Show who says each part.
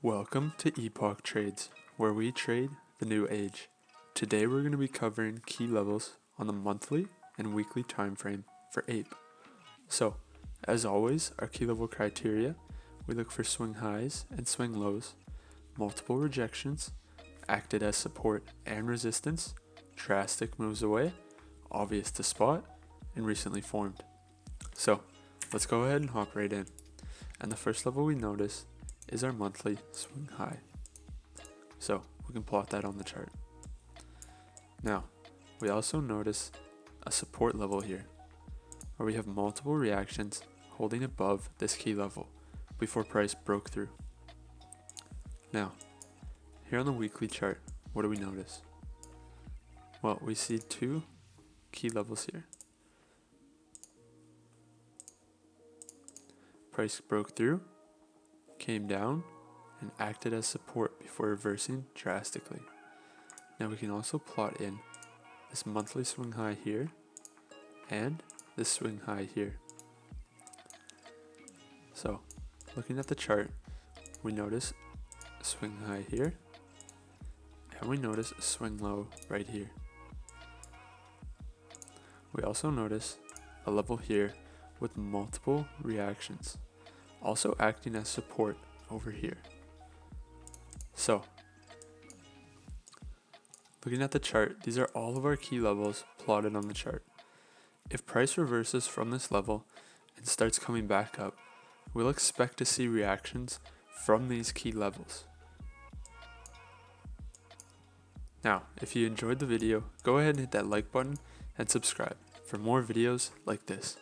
Speaker 1: Welcome to Epoch Trades, where we trade the new age. Today we're going to be covering key levels on the monthly and weekly time frame for APE. So, as always, our key level criteria, we look for swing highs and swing lows, multiple rejections, acted as support and resistance, drastic moves away, obvious to spot, and recently formed. So, let's go ahead and hop right in. And the first level we notice is our monthly swing high. So we can plot that on the chart. Now, we also notice a support level here, where we have multiple reactions holding above this key level before price broke through. Now, here on the weekly chart, what do we notice? Well, we see two key levels here. Price broke through, came down, and acted as support before reversing drastically. Now we can also plot in this monthly swing high here and this swing high here. So, looking at the chart, we notice a swing high here and we notice a swing low right here. We also notice a level here with multiple reactions, also acting as support over here. So, looking at the chart, these are all of our key levels plotted on the chart. If price reverses from this level and starts coming back up, we'll expect to see reactions from these key levels. Now, if you enjoyed the video, go ahead and hit that like button and subscribe for more videos like this.